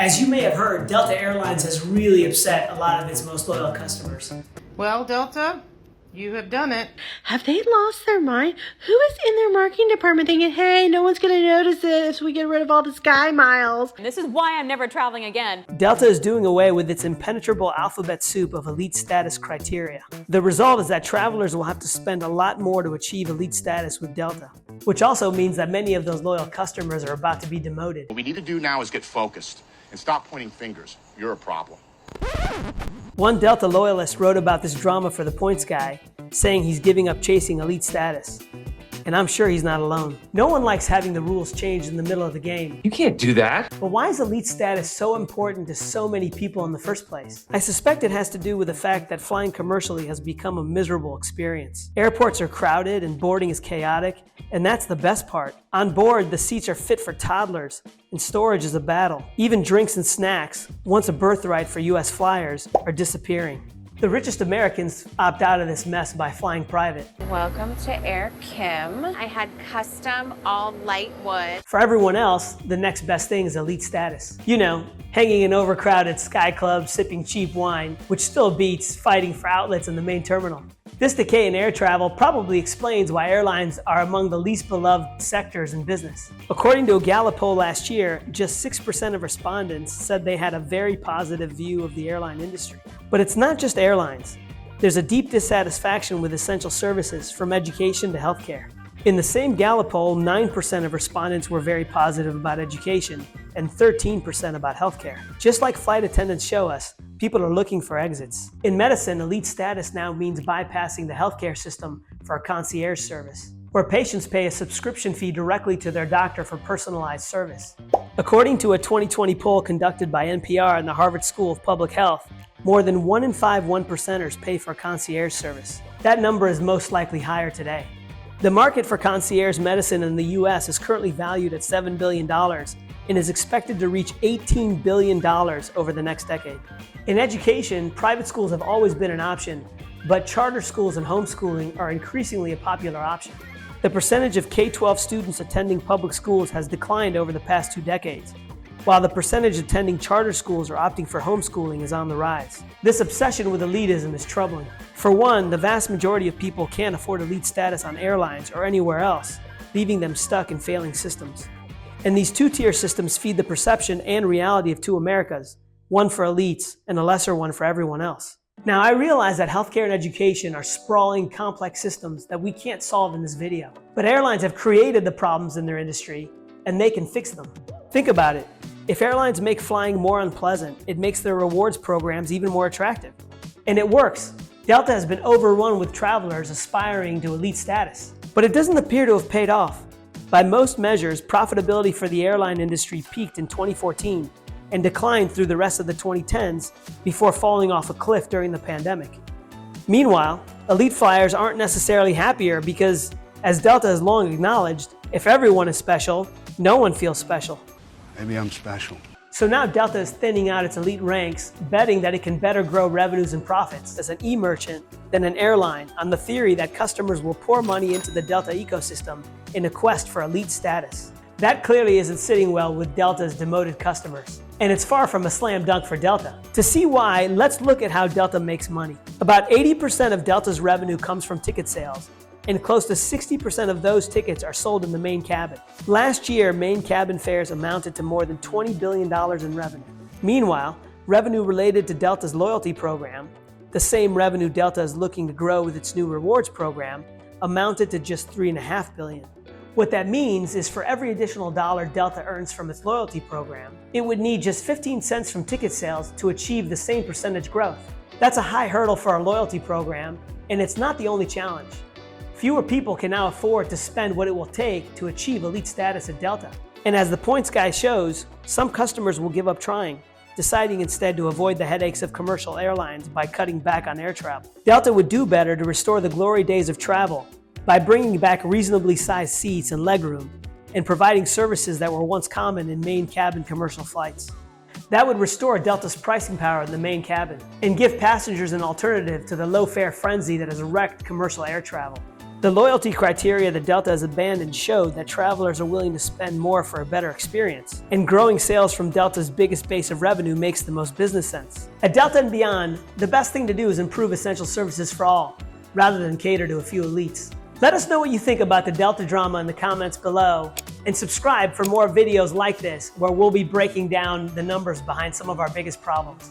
As you may have heard, Delta Airlines has really upset a lot of its most loyal customers. Well, Delta, you have done it. Have they lost their mind? Who is in their marketing department thinking, hey, no one's going to notice this if we get rid of all the SkyMiles? This is why I'm never traveling again. Delta is doing away with its impenetrable alphabet soup of elite status criteria. The result is that travelers will have to spend a lot more to achieve elite status with Delta, which also means that many of those loyal customers are about to be demoted. What we need to do now is get focused and stop pointing fingers. You're a problem. One Delta loyalist wrote about this drama for The Points Guy, saying he's giving up chasing elite status. And I'm sure he's not alone. No one likes having the rules changed in the middle of the game. You can't do that. But why is elite status so important to so many people in the first place? I suspect it has to do with the fact that flying commercially has become a miserable experience. Airports are crowded and boarding is chaotic, and that's the best part. On board, the seats are fit for toddlers, and storage is a battle. Even drinks and snacks, once a birthright for US flyers, are disappearing. The richest Americans opt out of this mess by flying private. Welcome to Air Kim. I had custom all light wood. For everyone else, the next best thing is elite status. You know, hanging in overcrowded sky clubs, sipping cheap wine, which still beats fighting for outlets in the main terminal. This decay in air travel probably explains why airlines are among the least beloved sectors in business. According to a Gallup poll last year, just 6% of respondents said they had a very positive view of the airline industry. But it's not just airlines. There's a deep dissatisfaction with essential services, from education to healthcare. In the same Gallup poll, 9% of respondents were very positive about education and 13% about healthcare. Just like flight attendants show us, people are looking for exits. In medicine, elite status now means bypassing the healthcare system for a concierge service, where patients pay a subscription fee directly to their doctor for personalized service. According to a 2020 poll conducted by NPR and the Harvard School of Public Health, more than 1 in 5 1%ers pay for concierge service. That number is most likely higher today. The market for concierge medicine in the US is currently valued at $7 billion and is expected to reach $18 billion over the next decade. In education, private schools have always been an option, but charter schools and homeschooling are increasingly a popular option. The percentage of K-12 students attending public schools has declined over the past 2 decades, while the percentage attending charter schools or opting for homeschooling is on the rise. This obsession with elitism is troubling. For one, the vast majority of people can't afford elite status on airlines or anywhere else, leaving them stuck in failing systems. And these two-tier systems feed the perception and reality of two Americas, one for elites and a lesser one for everyone else. Now, I realize that healthcare and education are sprawling, complex systems that we can't solve in this video. But airlines have created the problems in their industry, and they can fix them. Think about it. If airlines make flying more unpleasant, it makes their rewards programs even more attractive. And it works. Delta has been overrun with travelers aspiring to elite status. But it doesn't appear to have paid off. By most measures, profitability for the airline industry peaked in 2014 and declined through the rest of the 2010s before falling off a cliff during the pandemic. Meanwhile, elite flyers aren't necessarily happier because, as Delta has long acknowledged, if everyone is special, no one feels special. Maybe I'm special. So now Delta is thinning out its elite ranks, betting that it can better grow revenues and profits as an e-merchant than an airline, on the theory that customers will pour money into the Delta ecosystem in a quest for elite status. That clearly isn't sitting well with Delta's demoted customers. And it's far from a slam dunk for Delta. To see why, let's look at how Delta makes money. About 80% of Delta's revenue comes from ticket sales, and close to 60% of those tickets are sold in the main cabin. Last year, main cabin fares amounted to more than $20 billion in revenue. Meanwhile, revenue related to Delta's loyalty program, the same revenue Delta is looking to grow with its new rewards program, amounted to just $3.5 billion. What that means is for every additional dollar Delta earns from its loyalty program, it would need just 15 cents from ticket sales to achieve the same percentage growth. That's a high hurdle for our loyalty program, and it's not the only challenge. Fewer people can now afford to spend what it will take to achieve elite status at Delta. And as the Points Guy shows, some customers will give up trying, deciding instead to avoid the headaches of commercial airlines by cutting back on air travel. Delta would do better to restore the glory days of travel by bringing back reasonably sized seats and legroom and providing services that were once common in main cabin commercial flights. That would restore Delta's pricing power in the main cabin and give passengers an alternative to the low-fare frenzy that has wrecked commercial air travel. The loyalty criteria that Delta has abandoned showed that travelers are willing to spend more for a better experience. And growing sales from Delta's biggest base of revenue makes the most business sense. At Delta and beyond, the best thing to do is improve essential services for all, rather than cater to a few elites. Let us know what you think about the Delta drama in the comments below, and subscribe for more videos like this, where we'll be breaking down the numbers behind some of our biggest problems.